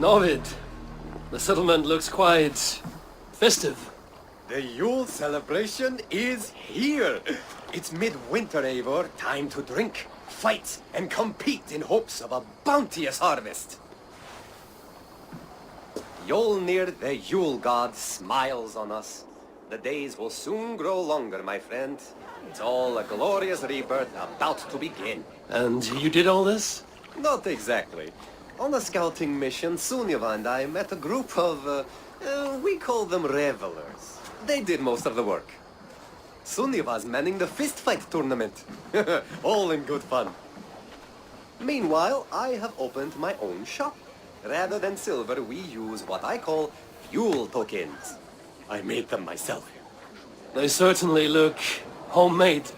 Novid, the settlement looks quite festive. The Yule celebration is here. It's midwinter, Eivor. Time to drink, fight, and compete in hopes of a bounteous harvest. Yolnir, the Yule god, smiles on us. The days will soon grow longer, my friend. It's all a glorious rebirth about to begin. And you did all this? Not exactly. On a scouting mission, Sunniva and I met a group of, we call them revelers. They did most of the work. Sunniva's manning the fistfight tournament. All in good fun. Meanwhile, I have opened my own shop. Rather than silver, we use what I call fuel tokens. I made them myself. They certainly look homemade.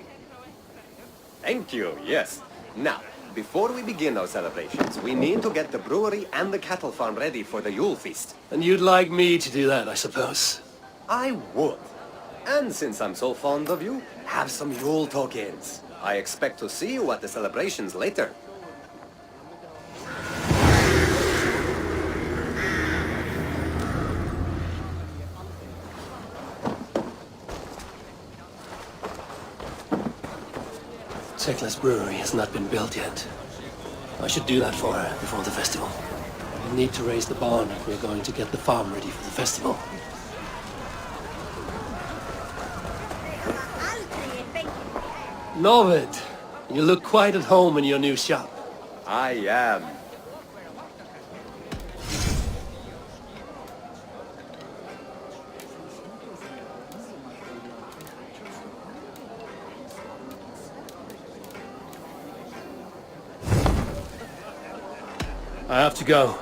Thank you, yes. Now, before we begin our celebrations, we need to get the brewery and the cattle farm ready for the Yule feast. And you'd like me to do that, I suppose. I would. And since I'm so fond of you, have some Yule tokens. I expect to see you at the celebrations later. Tekla's brewery has not been built yet. I should do that for her before the festival. We need to raise the barn if we're going to get the farm ready for the festival. Novid, you look quite at home in your new shop. I am. I have to go.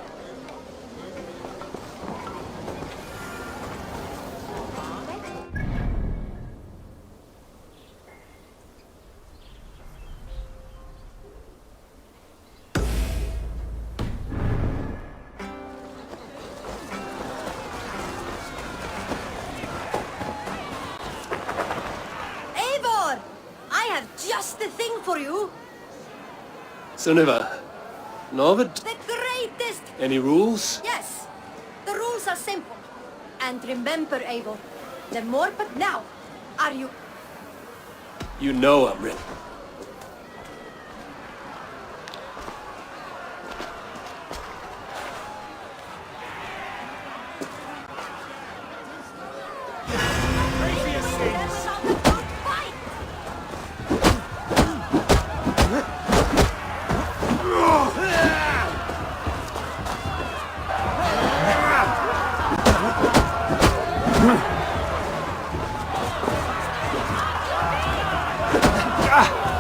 Eivor! I have just the thing for you! Sunniva, Novid, The greatest! any rules? Yes, the rules are simple. And remember, Eivor, the more but now, are you... You know I'm ready. Ah!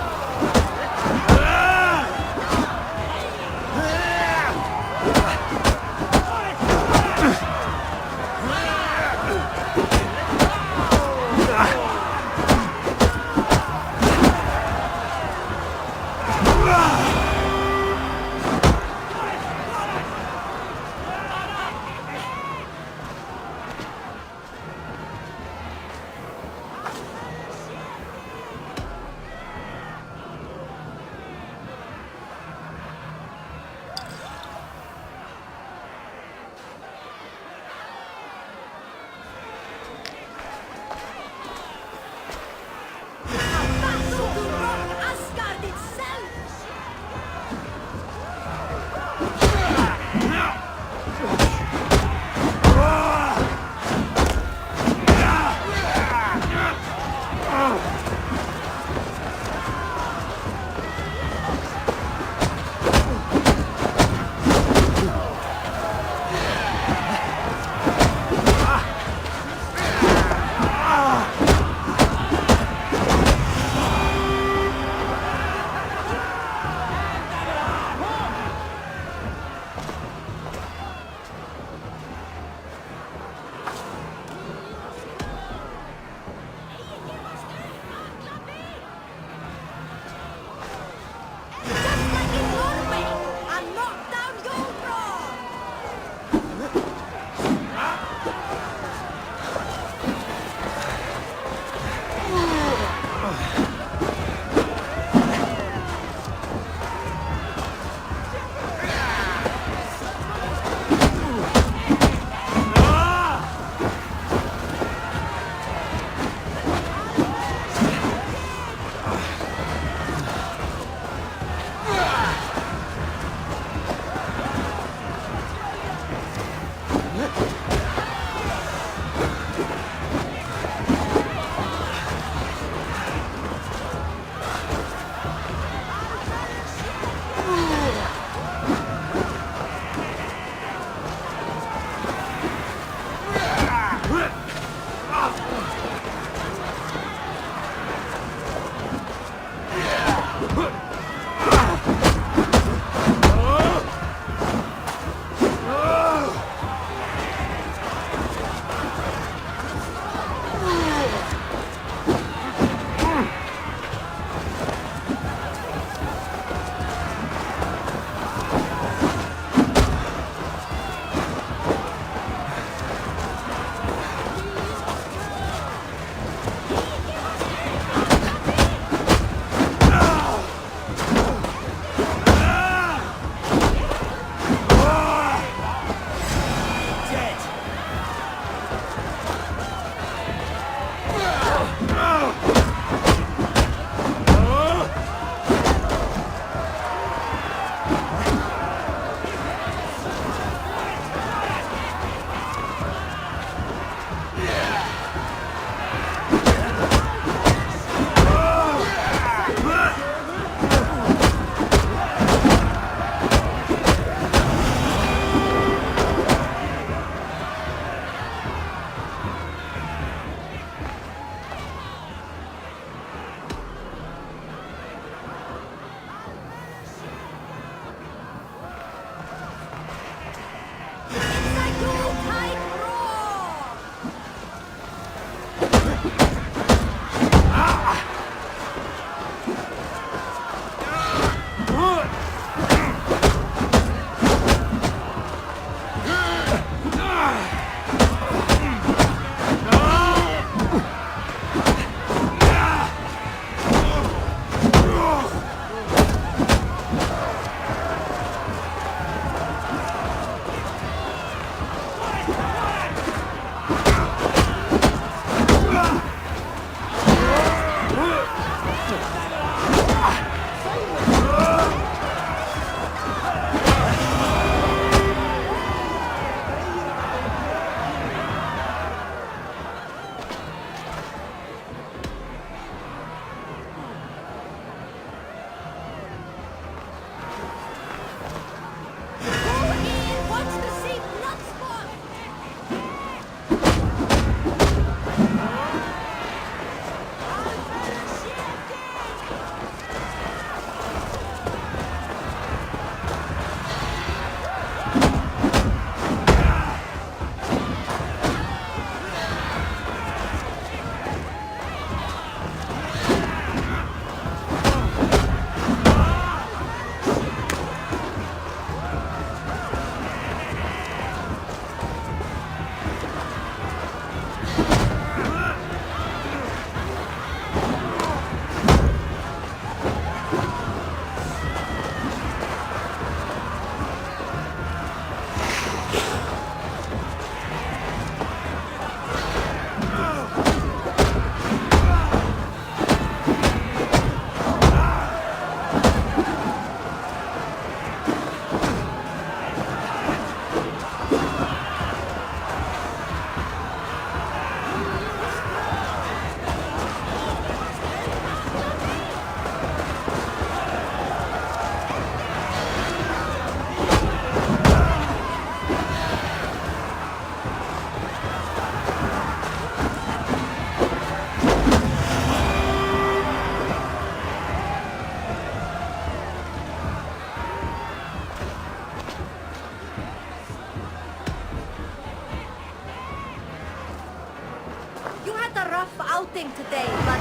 fighting today, but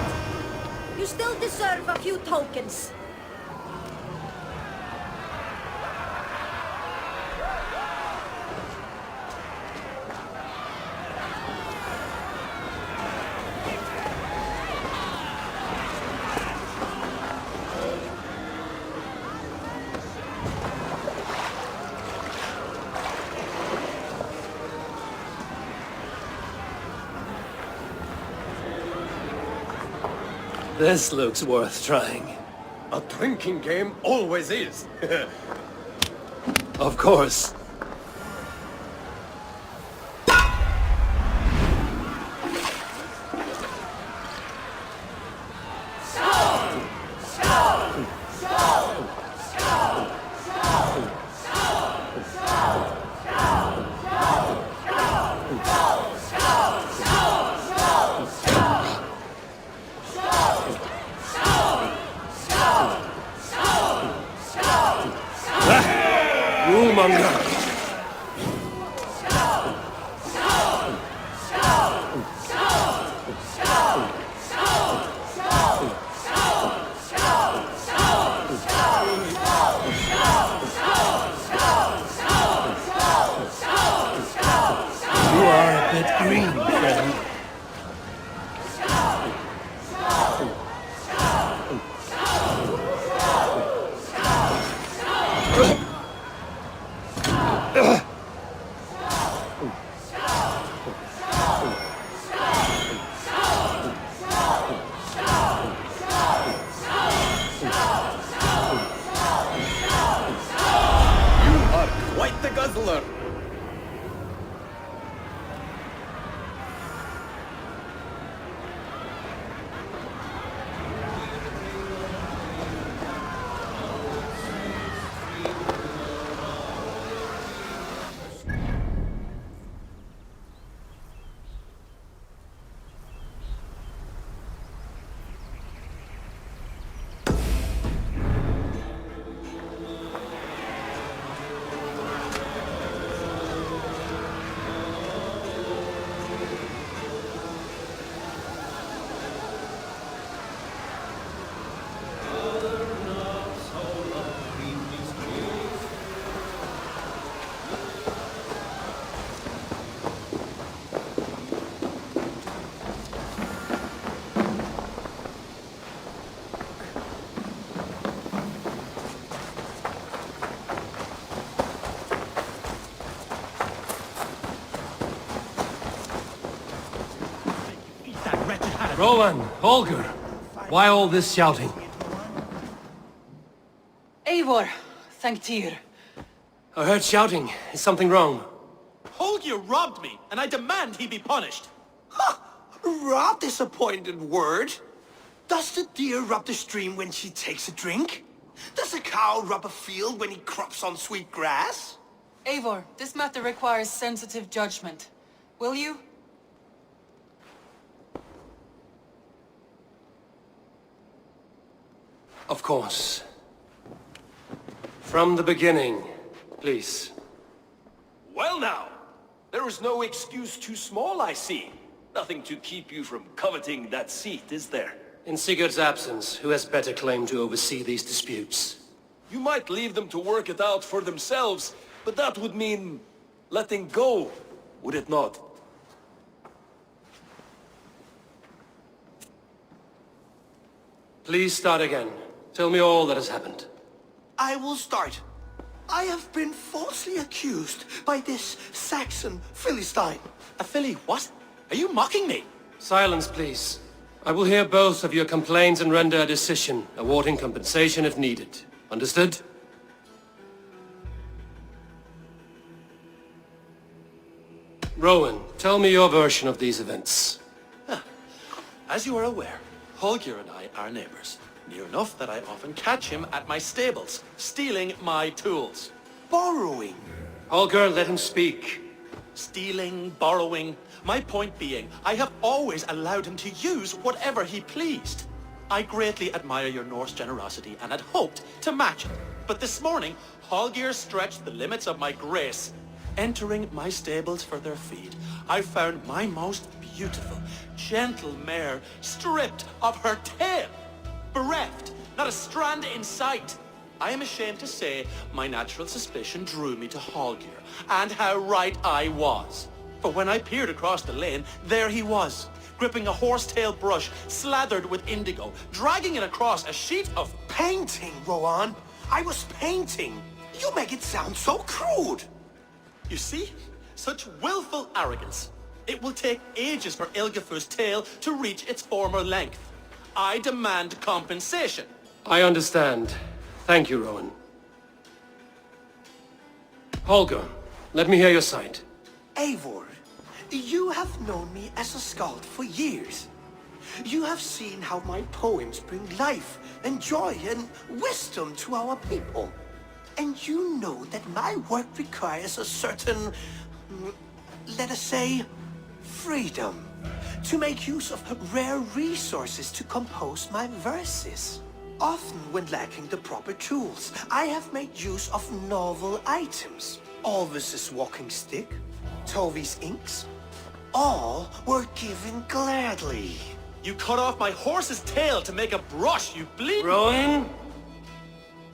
you still deserve a few tokens. This looks worth trying. A drinking game always is. Of course. You are a bit green, friend. You are quite the guzzler. Rowan, Holger, why all this shouting? Eivor, thank Tyr. I heard shouting. Is something wrong? Holger robbed me, and I demand he be punished. Rot disappointed word. Does the deer rub the stream when she takes a drink? Does a cow rub a field when he crops on sweet grass? Eivor, this matter requires sensitive judgment. Will you? Of course. From the beginning, please. Well now, there is no excuse too small, I see. Nothing to keep you from coveting that seat, is there? In Sigurd's absence, who has better claim to oversee these disputes? You might leave them to work it out for themselves, but that would mean letting go, would it not? Please start again. Tell me all that has happened. I will start. I have been falsely accused by this Saxon Philistine. A filly, what? Are you mocking me? Silence, please. I will hear both of your complaints and render a decision, awarding compensation if needed. Understood? Rowan, tell me your version of these events. As you are aware, Holger and I are neighbors. Near enough that I often catch him at my stables, stealing my tools. Borrowing. Holger, let him speak. Stealing, borrowing. My point being, I have always allowed him to use whatever he pleased. I greatly admire your Norse generosity and had hoped to match it. But this morning, Holger stretched the limits of my grace. Entering my stables for their feed, I found my most beautiful, gentle mare stripped of her tail, bereft, not a strand in sight. I am ashamed to say my natural suspicion drew me to Hallgear, and how right I was. For when I peered across the lane, there he was, gripping a horsetail brush slathered with indigo, dragging it across a sheet of... Painting, Rowan. I was painting. You make it sound so crude. You see? Such willful arrogance. It will take ages for Ilgifu's tail to reach its former length. I demand compensation. I understand. Thank you, Rowan. Holger, let me hear your side. Eivor, you have known me as a skald for years. You have seen how my poems bring life and joy and wisdom to our people. And you know that my work requires a certain, let us say, freedom to make use of rare resources to compose my verses. Often when lacking the proper tools, I have made use of novel items. Alvis's walking stick, Tovy's inks, all were given gladly. You cut off my horse's tail to make a brush, you bleed... Rowan?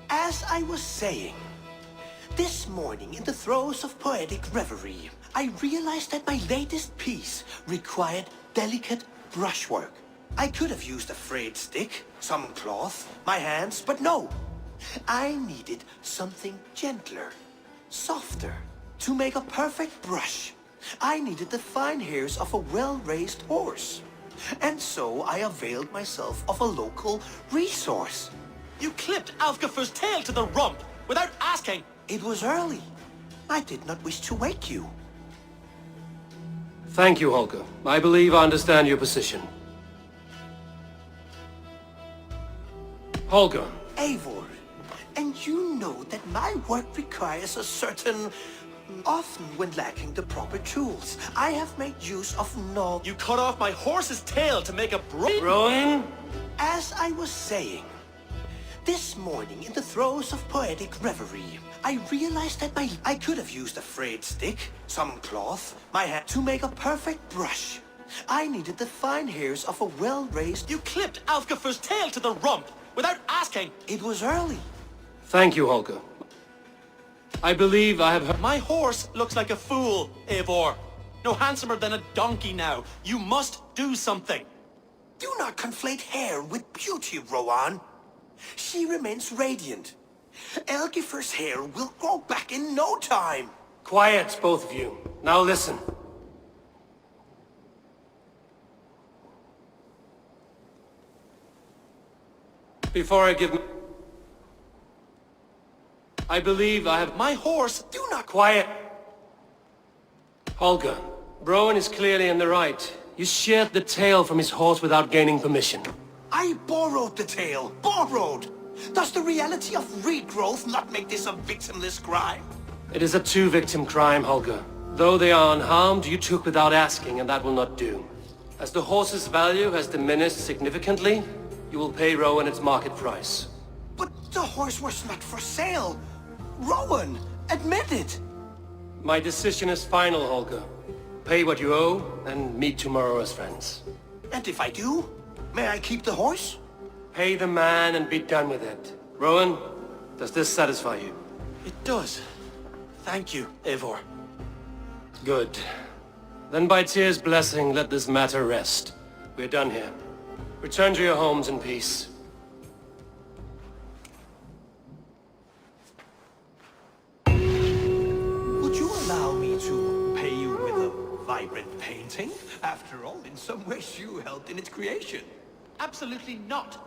As I was saying, this morning in the throes of poetic reverie, I realized that my latest piece required delicate brushwork. I could have used a frayed stick, some cloth, my hands, but no. I needed something gentler, softer. To make a perfect brush, I needed the fine hairs of a well-raised horse. And so I availed myself of a local resource. You clipped Alfgafu's tail to the rump without asking. It was early. I did not wish to wake you. Thank you, Holger. I believe I understand your position. Holger. Eivor, and you know that my work requires a certain... Often when lacking the proper tools, I have made use of novel... You cut off my horse's tail to make a brush... Rowan? As I was saying, this morning in the throes of poetic reverie, I realized that I could have used a frayed stick, some cloth, my hand to make a perfect brush. I needed the fine hairs of a well-raised... You clipped Alfgafu's tail to the rump without asking. It was early. Thank you, Holger. I believe I have heard... My horse looks like a fool, Eivor. No handsomer than a donkey now. You must do something. Do not conflate hair with beauty, Rowan. She remains radiant. Elgifer's hair will grow back in no time. Quiet, both of you. Now listen. Before I give... I believe I have... My horse... Do not... Quiet! Holger, Rowan is clearly in the right. You sheared the tail from his horse without gaining permission. I borrowed the tail. Borrowed! Does the reality of regrowth not make this a victimless crime? It is a two-victim crime, Holger. Though they are unharmed, you took without asking, and that will not do. As the horse's value has diminished significantly, you will pay Rowan its market price. But the horse was not for sale. Rowan, admit it. My decision is final, Holger. Pay what you owe, and meet tomorrow as friends. And if I do, may I keep the horse? Pay the man and be done with it. Rowan, does this satisfy you? It does. Thank you, Eivor. Good. Then by Tyr's blessing, let this matter rest. We're done here. Return to your homes in peace. Would you allow me to pay you with a vibrant painting? After all, in some ways you helped in its creation. Absolutely not.